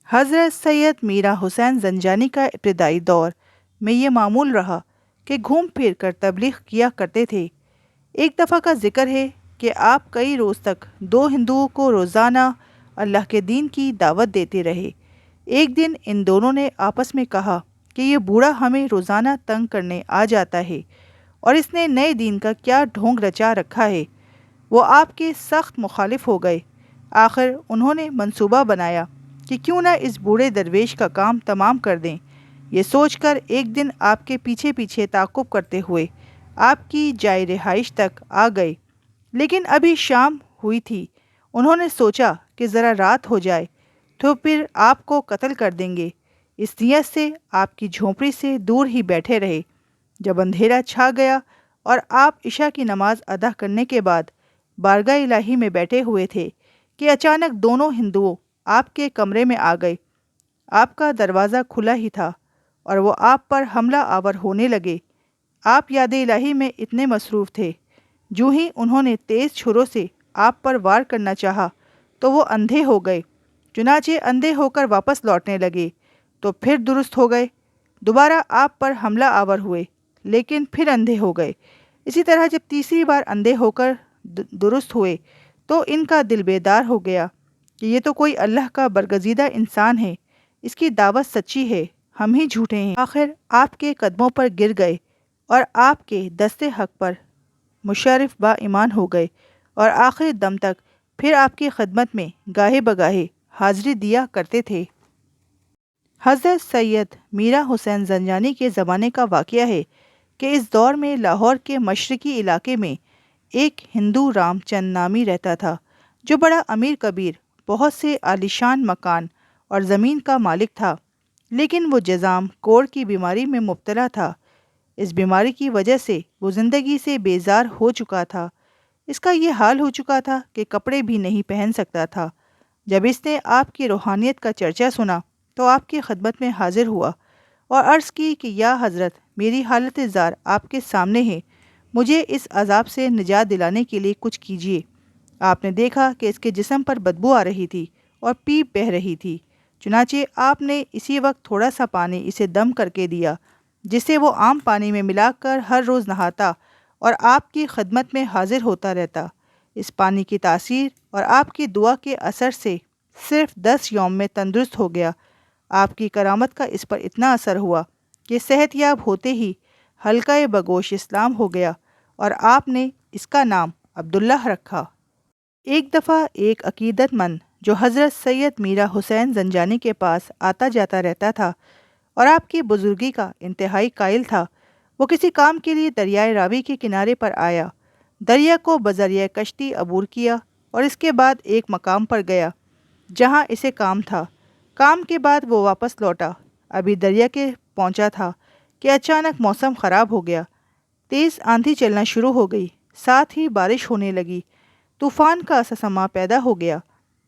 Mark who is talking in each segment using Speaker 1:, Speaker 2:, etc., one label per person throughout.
Speaker 1: حضرت سید میرا حسین زنجانی کا ابتدائی دور میں یہ معمول رہا کہ گھوم پھر کر تبلیغ کیا کرتے تھے۔ ایک دفعہ کا ذکر ہے کہ آپ کئی روز تک دو ہندوؤں کو روزانہ اللہ کے دین کی دعوت دیتے رہے۔ ایک دن ان دونوں نے آپس میں کہا کہ یہ بوڑھا ہمیں روزانہ تنگ کرنے آ جاتا ہے اور اس نے نئے دین کا کیا ڈھونگ رچا رکھا ہے۔ وہ آپ کے سخت مخالف ہو گئے۔ آخر انہوں نے منصوبہ بنایا کہ کیوں نہ اس بوڑھے درویش کا کام تمام کر دیں۔ یہ سوچ کر ایک دن آپ کے پیچھے پیچھے تعاقب کرتے ہوئے آپ کی جائے رہائش تک آ گئے، لیکن ابھی شام ہوئی تھی۔ انہوں نے سوچا کہ ذرا رات ہو جائے تو پھر آپ کو قتل کر دیں گے، اس نیت سے آپ کی جھونپڑی سے دور ہی بیٹھے رہے۔ جب اندھیرا چھا گیا اور آپ عشاء کی نماز ادا کرنے کے بعد بارگاہ الہی میں بیٹھے ہوئے تھے کہ اچانک دونوں ہندوؤں آپ کے کمرے میں آ گئے۔ آپ کا دروازہ کھلا ہی تھا اور وہ آپ پر حملہ آور ہونے لگے۔ آپ یاد الہی میں اتنے مصروف تھے، جو ہی انہوں نے تیز چھروں سے آپ پر وار کرنا چاہا تو وہ اندھے ہو گئے۔ چنانچہ اندھے ہو کر واپس لوٹنے لگے تو پھر درست ہو گئے۔ دوبارہ آپ پر حملہ آور ہوئے لیکن پھر اندھے ہو گئے۔ اسی طرح جب تیسری بار اندھے ہو کر درست ہوئے تو ان کا دل بیدار ہو گیا کہ یہ تو کوئی اللہ کا برگزیدہ انسان ہے، اس کی دعوت سچی ہے، ہم ہی جھوٹے ہیں۔ آخر آپ کے قدموں پر گر گئے اور آپ کے دست حق پر مشرف با ایمان ہو گئے اور آخر دم تک پھر آپ کی خدمت میں گاہے بگاہے حاضری دیا کرتے تھے۔ حضرت سید میرا حسین زنجانی کے زمانے کا واقعہ ہے کہ اس دور میں لاہور کے مشرقی علاقے میں ایک ہندو رام چند نامی رہتا تھا، جو بڑا امیر کبیر، بہت سے عالیشان مکان اور زمین کا مالک تھا، لیکن وہ جذام کوڑ کی بیماری میں مبتلا تھا۔ اس بیماری کی وجہ سے وہ زندگی سے بیزار ہو چکا تھا۔ اس کا یہ حال ہو چکا تھا کہ کپڑے بھی نہیں پہن سکتا تھا۔ جب اس نے آپ کی روحانیت کا چرچا سنا تو آپ کی خدمت میں حاضر ہوا اور عرض کی کہ یا حضرت، میری حالت زار آپ کے سامنے ہے، مجھے اس عذاب سے نجات دلانے کے لیے کچھ کیجیے۔ آپ نے دیکھا کہ اس کے جسم پر بدبو آ رہی تھی اور پیپ بہہ رہی تھی، چنانچہ آپ نے اسی وقت تھوڑا سا پانی اسے دم کر کے دیا، جسے وہ عام پانی میں ملا کر ہر روز نہاتا اور آپ کی خدمت میں حاضر ہوتا رہتا۔ اس پانی کی تاثیر اور آپ کی دعا کے اثر سے صرف 10 یوم میں تندرست ہو گیا۔ آپ کی کرامت کا اس پر اتنا اثر ہوا کہ صحت یاب ہوتے ہی حلقہ بگوش اسلام ہو گیا اور آپ نے اس کا نام عبداللہ رکھا۔ ایک دفعہ ایک عقیدت مند جو حضرت سید میرا حسین زنجانی کے پاس آتا جاتا رہتا تھا اور آپ کی بزرگی کا انتہائی قائل تھا، وہ کسی کام کے لیے دریائے راوی کے کنارے پر آیا۔ دریا کو بذریعہ کشتی عبور کیا اور اس کے بعد ایک مقام پر گیا جہاں اسے کام تھا۔ کام کے بعد وہ واپس لوٹا۔ ابھی دریا کے پہنچا تھا کہ اچانک موسم خراب ہو گیا۔ تیز آندھی چلنا شروع ہو گئی، ساتھ ہی بارش ہونے لگی۔ طوفان کا سسما پیدا ہو گیا،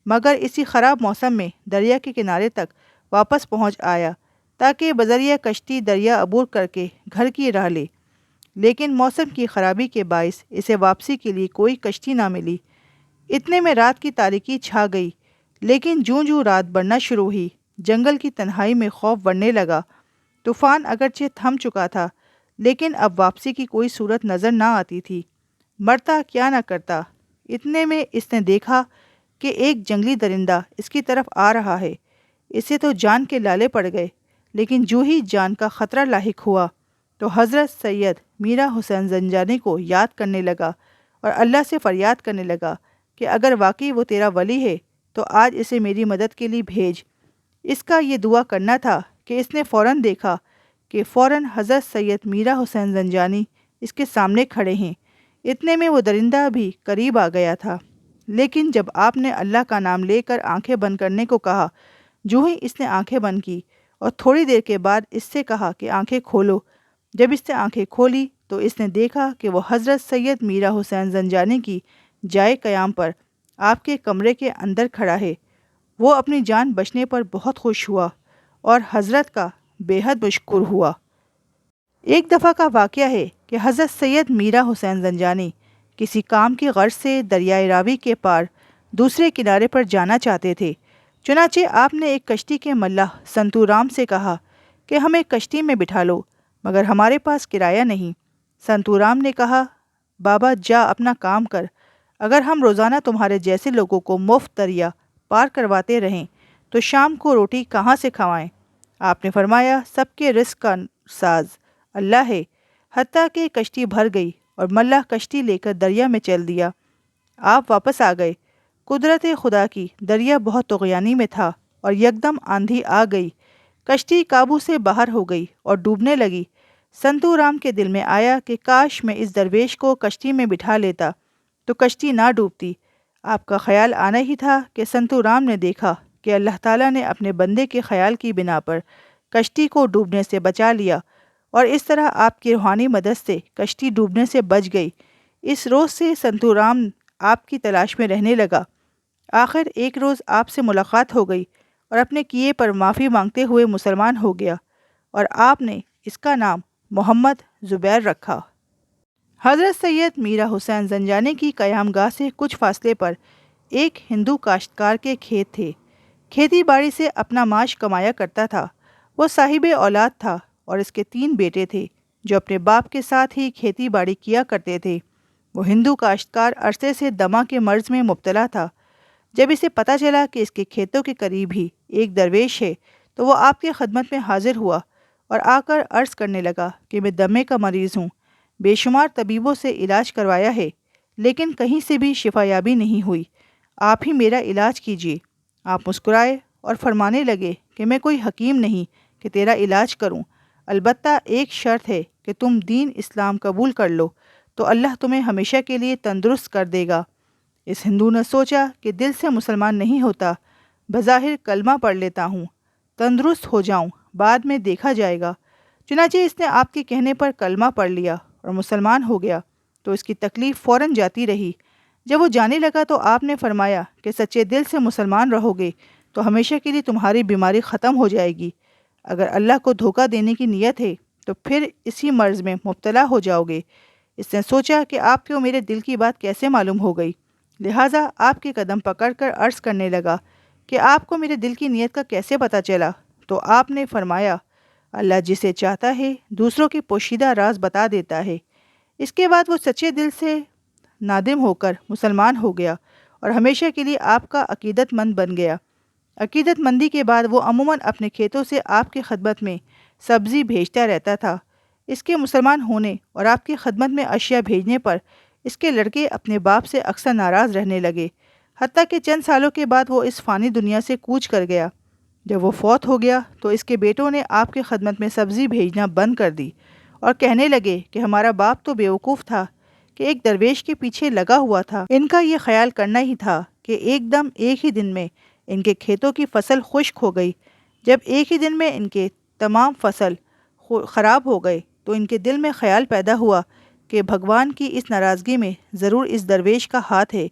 Speaker 1: مگر اسی خراب موسم میں دریا کے کنارے تک واپس پہنچ آیا تاکہ بذریعہ کشتی دریا عبور کر کے گھر کی راہ لے، لیکن موسم کی خرابی کے باعث اسے واپسی کے لیے کوئی کشتی نہ ملی۔ اتنے میں رات کی تاریکی چھا گئی، لیکن جوں جوں رات بڑھنا شروع ہوئی، جنگل کی تنہائی میں خوف بڑھنے لگا۔ طوفان اگرچہ تھم چکا تھا، لیکن اب واپسی کی کوئی صورت نظر نہ آتی تھی۔ مرتا کیا نہ کرتا۔ اتنے میں اس نے دیکھا کہ ایک جنگلی درندہ اس کی طرف آ رہا ہے۔ اسے تو جان کے لالے پڑ گئے، لیکن جو ہی جان کا خطرہ لاحق ہوا تو حضرت سید میرا حسین زنجانی کو یاد کرنے لگا اور اللہ سے فریاد کرنے لگا کہ اگر واقعی وہ تیرا ولی ہے تو آج اسے میری مدد کے لیے بھیج۔ اس کا یہ دعا کرنا تھا کہ اس نے فوراً دیکھا کہ فوراً حضرت سید میرا حسین زنجانی اس کے سامنے کھڑے ہیں۔ اتنے میں وہ درندہ بھی قریب آ گیا تھا، لیکن جب آپ نے اللہ کا نام لے کر آنکھیں بند کرنے کو کہا، جو ہی اس نے آنکھیں بند کی اور تھوڑی دیر کے بعد اس سے کہا کہ آنکھیں کھولو، جب اس نے آنکھیں کھولی تو اس نے دیکھا کہ وہ حضرت سید میرا حسین زنجانی کی جائے قیام پر آپ کے کمرے کے اندر کھڑا ہے۔ وہ اپنی جان بچنے پر بہت خوش ہوا اور حضرت کا بے حد مشکور ہوا۔ ایک دفعہ کا واقعہ ہے کہ حضرت سید میرا حسین زنجانی کسی کام کی غرض سے دریائے راوی کے پار دوسرے کنارے پر جانا چاہتے تھے، چنانچہ آپ نے ایک کشتی کے ملاح سنتو رام سے کہا کہ ہمیں کشتی میں بٹھا لو، مگر ہمارے پاس کرایہ نہیں۔ سنتو رام نے کہا، بابا جا اپنا کام کر، اگر ہم روزانہ تمہارے جیسے لوگوں کو مفت دریا پار کرواتے رہیں تو شام کو روٹی کہاں سے کھوائیں؟ آپ نے فرمایا، سب کے رزق کا ساز اللہ ہے۔ حتیٰ کہ کشتی بھر گئی اور ملاح کشتی لے کر دریا میں چل دیا۔ آپ واپس آ گئے۔ قدرت خدا کی، دریا بہت طغیانی میں تھا اور یکدم آندھی آ گئی، کشتی قابو سے باہر ہو گئی اور ڈوبنے لگی۔ سنتو رام کے دل میں آیا کہ کاش میں اس درویش کو کشتی میں بٹھا لیتا تو کشتی نہ ڈوبتی۔ آپ کا خیال آنا ہی تھا کہ سنتو رام نے دیکھا کہ اللہ تعالیٰ نے اپنے بندے کے خیال کی بنا پر کشتی کو ڈوبنے سے بچا لیا، اور اس طرح آپ کی روحانی مدد سے کشتی ڈوبنے سے بچ گئی۔ اس روز سے سنتو رام آپ کی تلاش میں رہنے لگا۔ آخر ایک روز آپ سے ملاقات ہو گئی اور اپنے کیے پر معافی مانگتے ہوئے مسلمان ہو گیا، اور آپ نے اس کا نام محمد زبیر رکھا۔ حضرت سید میرا حسین زنجانی کی قیام گاہ سے کچھ فاصلے پر ایک ہندو کاشتکار کے کھیت تھے۔ کھیتی باڑی سے اپنا معاش کمایا کرتا تھا۔ وہ صاحب اولاد تھا اور اس کے 3 بیٹے تھے جو اپنے باپ کے ساتھ ہی کھیتی باڑی کیا کرتے تھے۔ وہ ہندو کاشتکار عرصے سے دمہ کے مرض میں مبتلا تھا۔ جب اسے پتہ چلا کہ اس کے کھیتوں کے قریب ہی ایک درویش ہے تو وہ آپ کی خدمت میں حاضر ہوا اور آ کر عرض کرنے لگا کہ میں دمے کا مریض ہوں، بے شمار طبیبوں سے علاج کروایا ہے لیکن کہیں سے بھی شفا یابی نہیں ہوئی، آپ ہی میرا علاج کیجیے۔ آپ مسکرائے اور فرمانے لگے کہ میں کوئی حکیم نہیں کہ تیرا علاج کروں، البتہ ایک شرط ہے کہ تم دین اسلام قبول کر لو تو اللہ تمہیں ہمیشہ کے لیے تندرست کر دے گا۔ اس ہندو نے سوچا کہ دل سے مسلمان نہیں ہوتا، بظاہر کلمہ پڑھ لیتا ہوں، تندرست ہو جاؤں، بعد میں دیکھا جائے گا۔ چنانچہ اس نے آپ کے کہنے پر کلمہ پڑھ لیا اور مسلمان ہو گیا تو اس کی تکلیف فوراً جاتی رہی۔ جب وہ جانے لگا تو آپ نے فرمایا کہ سچے دل سے مسلمان رہو گے تو ہمیشہ کے لیے تمہاری بیماری ختم ہو جائے گی، اگر اللہ کو دھوکہ دینے کی نیت ہے تو پھر اسی مرض میں مبتلا ہو جاؤ گے۔ اس نے سوچا کہ آپ کو میرے دل کی بات کیسے معلوم ہو گئی، لہٰذا آپ کے قدم پکڑ کر عرض کرنے لگا کہ آپ کو میرے دل کی نیت کا کیسے پتہ چلا؟ تو آپ نے فرمایا، اللہ جسے چاہتا ہے دوسروں کے پوشیدہ راز بتا دیتا ہے۔ اس کے بعد وہ سچے دل سے نادم ہو کر مسلمان ہو گیا اور ہمیشہ کے لیے آپ کا عقیدت مند بن گیا۔ عقیدت مندی کے بعد وہ عموماً اپنے کھیتوں سے آپ کی خدمت میں سبزی بھیجتا رہتا تھا۔ اس کے مسلمان ہونے اور آپ کی خدمت میں اشیاء بھیجنے پر اس کے لڑکے اپنے باپ سے اکثر ناراض رہنے لگے، حتیٰ کہ چند سالوں کے بعد وہ اس فانی دنیا سے کوچ کر گیا۔ جب وہ فوت ہو گیا تو اس کے بیٹوں نے آپ کی خدمت میں سبزی بھیجنا بند کر دی اور کہنے لگے کہ ہمارا باپ تو بیوقوف تھا کہ ایک درویش کے پیچھے لگا ہوا تھا، ان کا یہ خیال کرنا ہی تھا کہ ایک دم ایک ہی دن میں ان کے کھیتوں کی فصل خشک ہو گئی۔ جب ایک ہی دن میں ان کے تمام فصل خراب ہو گئے تو ان کے دل میں خیال پیدا ہوا کہ بھگوان کی اس ناراضگی میں ضرور اس درویش کا ہاتھ ہے،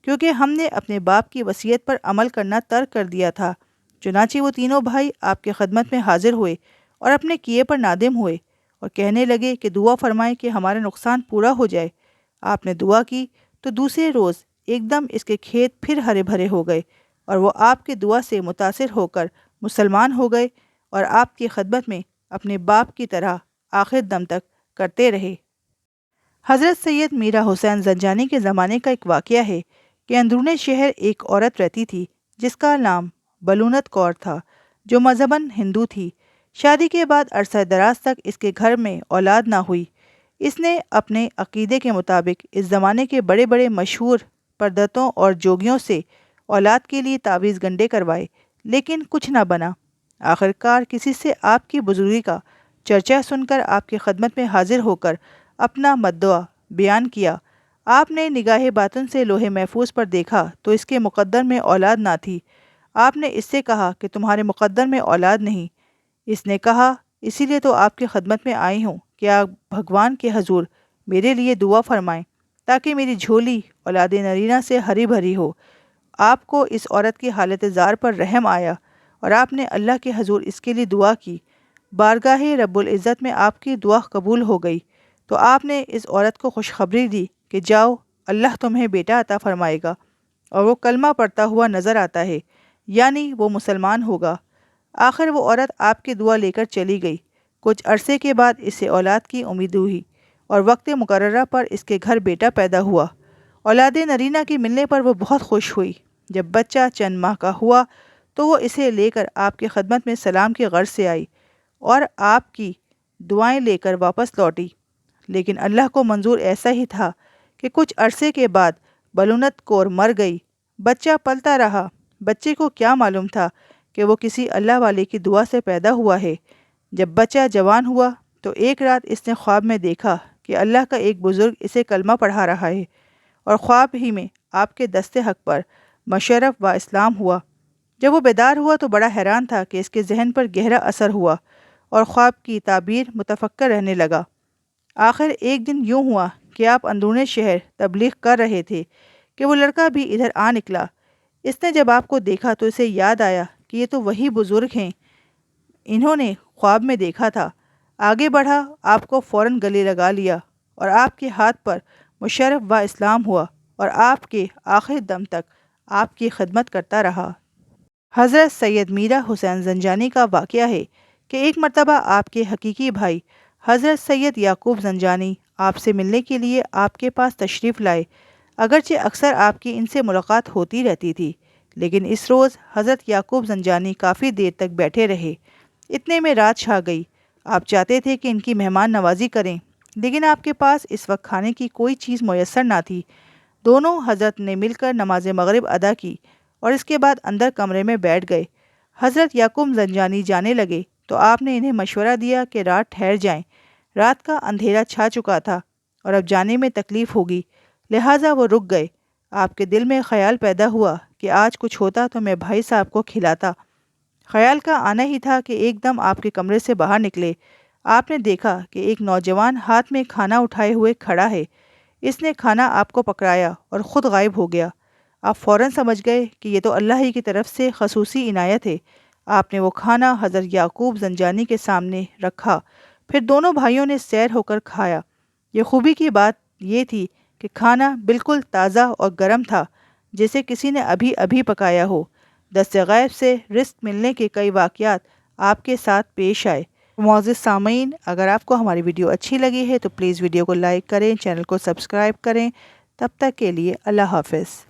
Speaker 1: کیونکہ ہم نے اپنے باپ کی وصیت پر عمل کرنا ترک کر دیا تھا۔ چنانچہ وہ تینوں بھائی آپ کی خدمت میں حاضر ہوئے اور اپنے کیے پر نادم ہوئے اور کہنے لگے کہ دعا فرمائیں کہ ہمارا نقصان پورا ہو جائے۔ آپ نے دعا کی تو دوسرے روز ایک دم اس کے کھیت پھر ہرے بھرے ہو گئے اور وہ آپ کے دعا سے متاثر ہو کر مسلمان ہو گئے اور آپ کی خدمت میں اپنے باپ کی طرح آخر دم تک کرتے رہے۔ حضرت سید میرا حسین زنجانی کے زمانے کا ایک واقعہ ہے کہ اندرون شہر ایک عورت رہتی تھی جس کا نام بلونت کور تھا، جو مذہباً ہندو تھی۔ شادی کے بعد عرصہ دراز تک اس کے گھر میں اولاد نہ ہوئی۔ اس نے اپنے عقیدے کے مطابق اس زمانے کے بڑے بڑے مشہور پردتوں اور جوگیوں سے اولاد کے لیے تعویذ گنڈے کروائے لیکن کچھ نہ بنا۔ آخرکار کسی سے آپ کی بزرگی کا چرچا سن کر آپ کی خدمت میں حاضر ہو کر اپنا مدعا بیان کیا۔ آپ نے نگاہ باطن سے لوح محفوظ پر دیکھا تو اس کے مقدر میں اولاد نہ تھی۔ آپ نے اس سے کہا کہ تمہارے مقدر میں اولاد نہیں۔ اس نے کہا، اسی لیے تو آپ کی خدمت میں آئی ہوں کہ آپ بھگوان کے حضور میرے لیے دعا فرمائیں تاکہ میری جھولی اولاد نرینہ سے ہری بھری ہو۔ آپ کو اس عورت کی حالت زار پر رحم آیا اور آپ نے اللہ کے حضور اس کے لیے دعا کی۔ بارگاہ رب العزت میں آپ کی دعا قبول ہو گئی تو آپ نے اس عورت کو خوشخبری دی کہ جاؤ، اللہ تمہیں بیٹا عطا فرمائے گا، اور وہ کلمہ پڑھتا ہوا نظر آتا ہے۔ یعنی وہ مسلمان ہوگا۔ آخر وہ عورت آپ کی دعا لے کر چلی گئی۔ کچھ عرصے کے بعد اسے اولاد کی امید ہوئی اور وقت مقررہ پر اس کے گھر بیٹا پیدا ہوا۔ اولاد نرینہ کی ملنے پر وہ بہت خوش ہوئی۔ جب بچہ چند ماہ کا ہوا تو وہ اسے لے کر آپ کی خدمت میں سلام کی غرض سے آئی اور آپ کی دعائیں لے کر واپس لوٹی۔ لیکن اللہ کو منظور ایسا ہی تھا کہ کچھ عرصے کے بعد بلونت کور مر گئی۔ بچہ پلتا رہا۔ بچے کو کیا معلوم تھا کہ وہ کسی اللہ والے کی دعا سے پیدا ہوا ہے۔ جب بچہ جوان ہوا تو ایک رات اس نے خواب میں دیکھا کہ اللہ کا ایک بزرگ اسے کلمہ پڑھا رہا ہے، اور خواب ہی میں آپ کے دست حق پر مشرف و اسلام ہوا۔ جب وہ بیدار ہوا تو بڑا حیران تھا کہ اس کے ذہن پر گہرا اثر ہوا اور خواب کی تعبیر متفکر رہنے لگا۔ آخر ایک دن یوں ہوا کہ آپ اندرون شہر تبلیغ کر رہے تھے کہ وہ لڑکا بھی ادھر آ نکلا۔ اس نے جب آپ کو دیکھا تو اسے یاد آیا کہ یہ تو وہی بزرگ ہیں انہوں نے خواب میں دیکھا تھا۔ آگے بڑھا، آپ کو فوراً گلے لگا لیا اور آپ کے ہاتھ پر مشرف و اسلام ہوا اور آپ کے آخر دم تک آپ کی خدمت کرتا رہا۔ حضرت سید میرا حسین زنجانی کا واقعہ ہے کہ ایک مرتبہ آپ کے حقیقی بھائی حضرت سید یعقوب زنجانی آپ سے ملنے کے لیے آپ کے پاس تشریف لائے۔ اگرچہ اکثر آپ کی ان سے ملاقات ہوتی رہتی تھی، لیکن اس روز حضرت یعقوب زنجانی کافی دیر تک بیٹھے رہے۔ اتنے میں رات چھا گئی۔ آپ چاہتے تھے کہ ان کی مہمان نوازی کریں، لیکن آپ کے پاس اس وقت کھانے کی کوئی چیز میسر نہ تھی۔ دونوں حضرت نے مل کر نماز مغرب ادا کی اور اس کے بعد اندر کمرے میں بیٹھ گئے۔ حضرت یعقوب زنجانی جانے لگے تو آپ نے انہیں مشورہ دیا کہ رات ٹھہر جائیں۔ رات کا اندھیرا چھا چکا تھا اور اب جانے میں تکلیف ہوگی، لہٰذا وہ رک گئے۔ آپ کے دل میں خیال پیدا ہوا کہ آج کچھ ہوتا تو میں بھائی صاحب کو کھلاتا۔ خیال کا آنا ہی تھا کہ ایک دم آپ کے کمرے سے باہر نکلے۔ آپ نے دیکھا کہ ایک نوجوان ہاتھ میں کھانا اٹھائے ہوئے کھڑا ہے۔ اس نے کھانا آپ کو پکڑایا اور خود غائب ہو گیا۔ آپ فوراً سمجھ گئے کہ یہ تو اللہ ہی کی طرف سے خصوصی عنایت ہے۔ آپ نے وہ کھانا حضرت یعقوب زنجانی کے سامنے رکھا، پھر دونوں بھائیوں نے سیر ہو کر کھایا۔ یہ خوبی کی بات یہ تھی کہ کھانا بالکل تازہ اور گرم تھا، جیسے کسی نے ابھی ابھی پکایا ہو۔ دست غیب سے رزق ملنے کے کئی واقعات آپ کے ساتھ پیش آئے۔ معزز سامعین، اگر آپ کو ہماری ویڈیو اچھی لگی ہے تو پلیز ویڈیو کو لائک کریں، چینل کو سبسکرائب کریں۔ تب تک کے لیے اللہ حافظ۔